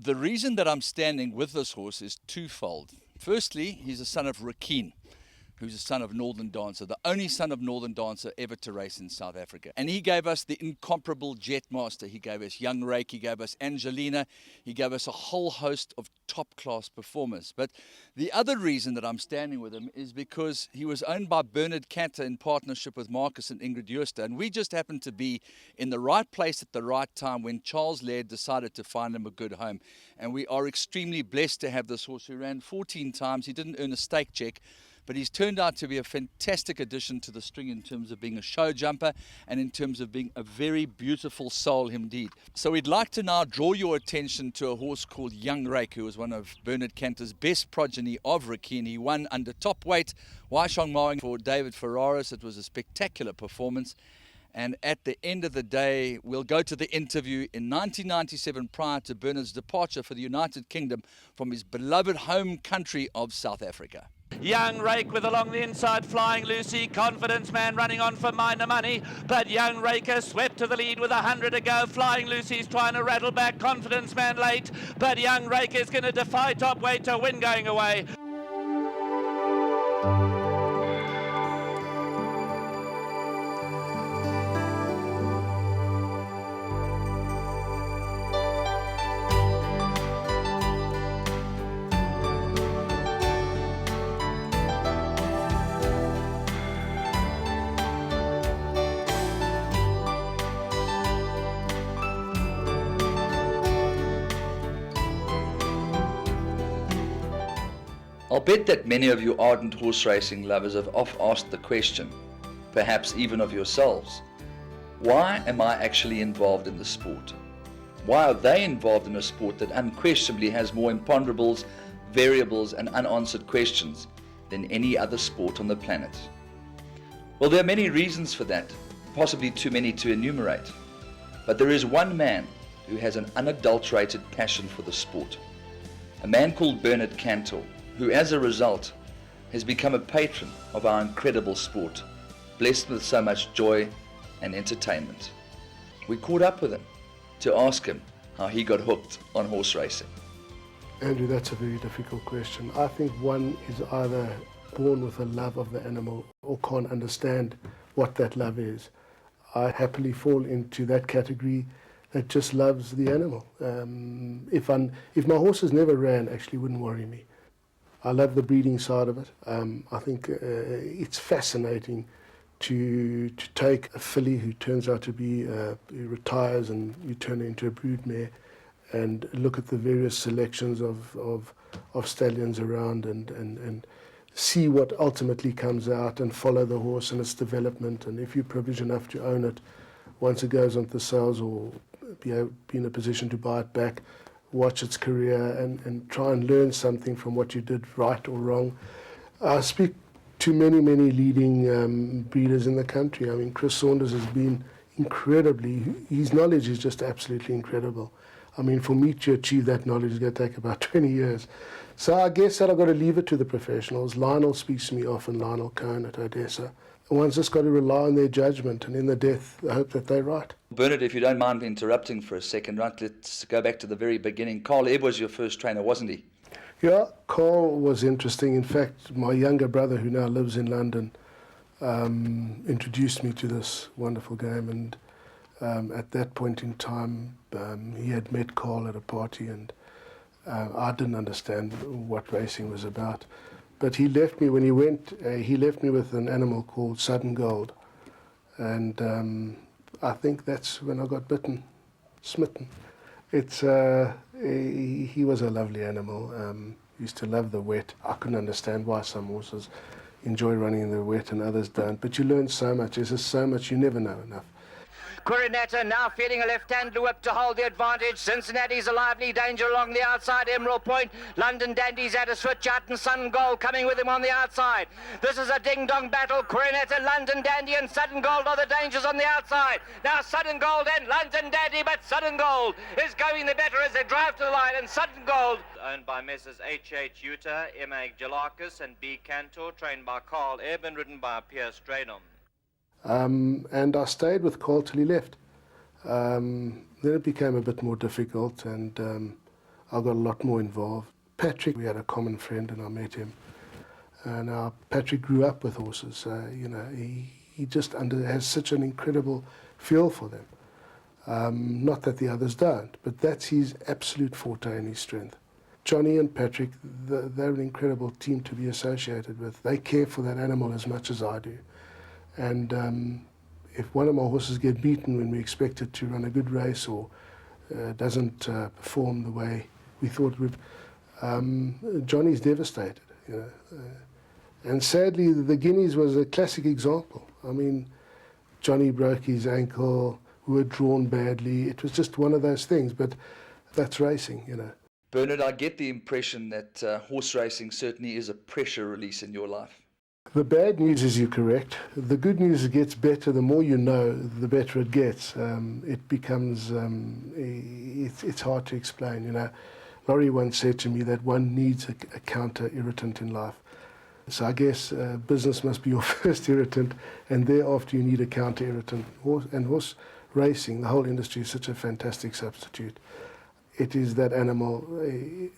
The reason that I'm standing with this horse is twofold. Firstly, he's a son of Rakeen, who's a son of Northern Dancer, the only son of Northern Dancer ever to race in South Africa. And he gave us the incomparable Jetmaster. He gave us Young Rake, he gave us Angelina, he gave us a whole host of top-class performers. But the other reason that I'm standing with him is because he was owned by Bernard Kantor in partnership with Marcus and Ingrid Jooste. And we just happened to be in the right place at the right time when Charles Laird decided to find him a good home. And we are extremely blessed to have this horse who ran 14 times. He didn't earn a stake check, but he's turned out to be a fantastic addition to the string in terms of being a show jumper and in terms of being a very beautiful soul indeed. So we'd like to now draw your attention to a horse called Young Rake, who was one of Bernard Kantor's best progeny of Rakeen. He won under top weight, Waishong Mowing for David Ferraris. It was a spectacular performance. And at the end of the day, we'll go to the interview in 1997 prior to Bernard's departure for the United Kingdom from his beloved home country of South Africa. Young Rake with along the inside, Flying Lucy, Confidence Man running on for minor money, but Young Rake has swept to the lead with 100 to go. Flying Lucy's trying to rattle back, Confidence Man late, but Young Rake is going to defy top weight to win going away. I'll bet that many of you ardent horse racing lovers have oft asked the question, perhaps even of yourselves, why am I actually involved in the sport? Why are they involved in a sport that unquestionably has more imponderables, variables and unanswered questions than any other sport on the planet? Well, there are many reasons for that, possibly too many to enumerate. But there is one man who has an unadulterated passion for the sport. A man called Bernard Kantor, who as a result has become a patron of our incredible sport, blessed with so much joy and entertainment. We caught up with him to ask him how he got hooked on horse racing. Andrew, that's a very difficult question. I think one is either born with a love of the animal or can't understand what that love is. I happily fall into that category that just loves the animal. If my horses never ran, actually wouldn't worry me. I love the breeding side of it. I think it's fascinating to take a filly who turns out to be, who retires and you turn her into a broodmare, and look at the various selections of stallions around and see what ultimately comes out and follow the horse and its development. And if you're privileged enough to own it, once it goes onto the sales or be in a position to buy it back, watch its career and try and learn something from what you did right or wrong. I speak to many leading breeders in the country. I mean, Chris Saunders has been incredibly, his knowledge is just absolutely incredible. I mean, for me to achieve that knowledge is going to take about 20 years. So I guess that I've got to leave it to the professionals. Lionel speaks to me often, Lionel Cohen at Odessa. One's just got to rely on their judgment, and in the death, I hope that they're right. Bernard, if you don't mind interrupting for a second, right, let's go back to the very beginning. Carl Ebb was your first trainer, wasn't he? Yeah, Carl was interesting. In fact, my younger brother, who now lives in London, introduced me to this wonderful game, and at that point in time, he had met Carl at a party, and I didn't understand what racing was about. But he left me, when he went, he left me with an animal called Sudden Gold. And I think that's when I got smitten. He was a lovely animal. Used to love the wet. I couldn't understand why some horses enjoy running in the wet and others don't. But you learn so much. There's just so much, you never know enough. Coronata now feeding a left-hand whip to hold the advantage. Cincinnati's a lively danger along the outside. Emerald Point, London Dandy's at a switch out, and Sun Gold coming with him on the outside. This is a ding-dong battle. Coronata, London Dandy and Sudden Gold are the dangers on the outside. Now Sudden Gold and London Dandy, but Sudden Gold is going the better as they drive to the line, and Sudden Gold, owned by Messrs. H.H. Utah, M.A. Jalakis and B. Kantor, trained by Carl Ebb and ridden by Pierce Draynham. And I stayed with Carl till he left. Then it became a bit more difficult, and I got a lot more involved. Patrick, we had a common friend and I met him. Now Patrick grew up with horses, you know, he just has such an incredible feel for them. Not that the others don't, but that's his absolute forte and his strength. Johnny and Patrick, they're an incredible team to be associated with. They care for that animal as much as I do. And if one of my horses get beaten when we expect it to run a good race or doesn't perform the way we thought it would, Johnny's devastated, you know. And sadly, the Guineas was a classic example. I mean, Johnny broke his ankle, we were drawn badly. It was just one of those things, but that's racing, you know. Bernard, I get the impression that horse racing certainly is a pressure release in your life. The bad news is you're correct. The good news is it gets better. The more you know, the better it gets. It becomes, it's hard to explain, you know. Laurie once said to me that one needs a counter-irritant in life. So I guess business must be your first irritant, and thereafter you need a counter-irritant. Horse racing, the whole industry is such a fantastic substitute. It is that animal,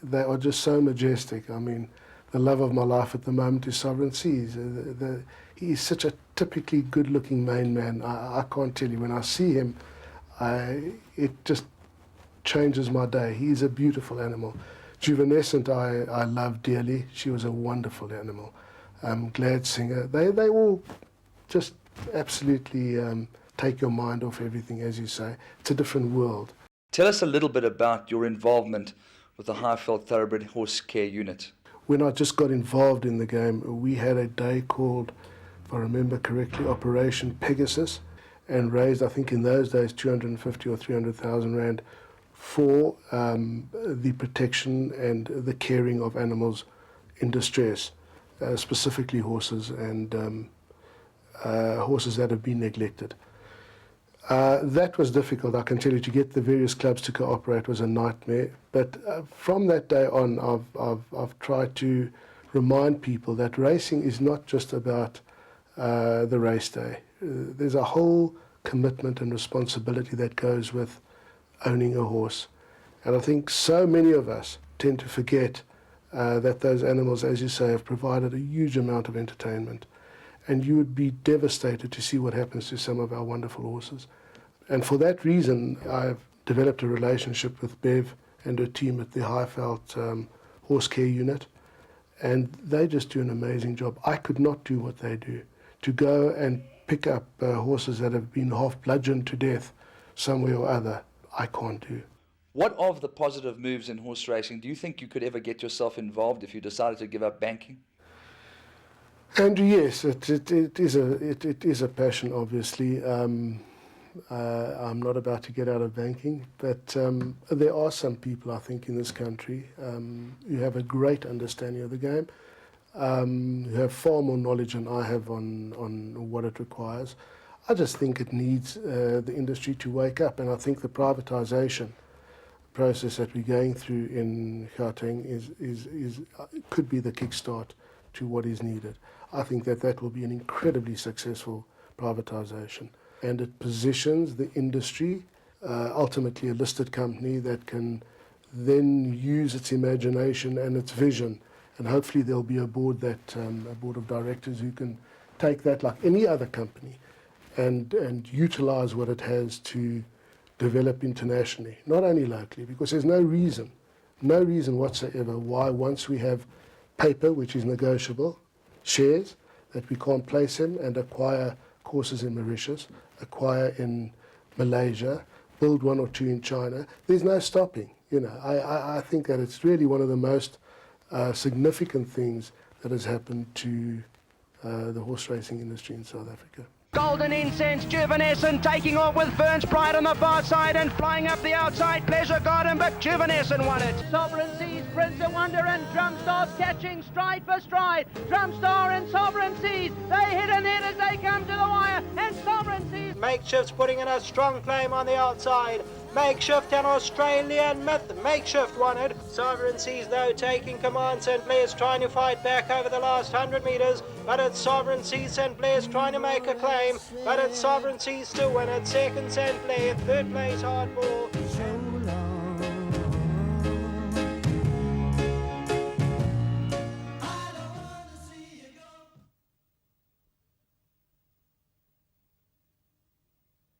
they are just so majestic. I mean, the love of my life at the moment is Sovereign Seas. He's such a typically good-looking main man. I can't tell you, when I see him, it just changes my day. He's a beautiful animal. Juvenescent I love dearly. She was a wonderful animal. Glad Singer. They all just absolutely take your mind off everything, as you say. It's a different world. Tell us a little bit about your involvement with the Highveld Thoroughbred Horse Care Unit. When I just got involved in the game, we had a day called, if I remember correctly, Operation Pegasus, and raised, I think in those days, 250 or 300,000 rand for the protection and the caring of animals in distress, specifically horses and horses that have been neglected. That was difficult, I can tell you. To get the various clubs to cooperate was a nightmare. But from that day on, I've tried to remind people that racing is not just about the race day. There's a whole commitment and responsibility that goes with owning a horse. And I think so many of us tend to forget that those animals, as you say, have provided a huge amount of entertainment. And you would be devastated to see what happens to some of our wonderful horses. And for that reason, I've developed a relationship with Bev and her team at the Highveld Horse Care Unit, and they just do an amazing job. I could not do what they do. To go and pick up horses that have been half bludgeoned to death somewhere or other, I can't do. What of the positive moves in horse racing do you think you could ever get yourself involved if you decided to give up banking? Andrew, yes, it is a passion, obviously. I'm not about to get out of banking, but there are some people, I think, in this country who have a great understanding of the game, who have far more knowledge than I have on what it requires. I just think it needs the industry to wake up, and I think the privatisation process that we're going through in Gauteng could be the kickstart to what is needed. I think that will be an incredibly successful privatisation, and it positions the industry, ultimately a listed company that can then use its imagination and its vision, and hopefully there'll be a board of directors who can take that like any other company and utilise what it has to develop internationally, not only locally, because there's no reason whatsoever why, once we have paper, which is negotiable, shares that we can't place in and acquire courses in Mauritius, acquire in Malaysia, build one or two in China, there's no stopping. You know, I think that it's really one of the most significant things that has happened to the horse racing industry in South Africa. Golden Incense, Juvenescent taking off with Burns Pride on the far side and flying up the outside. Pleasure Garden, but Juvenescent won it. Sovereign Seas, Prince of Wonder and Drumstar's catching stride for stride. Drumstar and Sovereign Seas, they hit and hit as they come to the wire, and Sovereign Seas. Makeshift's putting in a strong claim on the outside. Makeshift and Australian Myth. Makeshift won it. Sovereign Seas, though, taking command. St. Blair's trying to fight back over the last 100 metres, but it's Sovereign Seas. St. Blair's trying to make a claim, but it's Sovereign Seas to win it. Second, St. Blair. Third place, Hardball.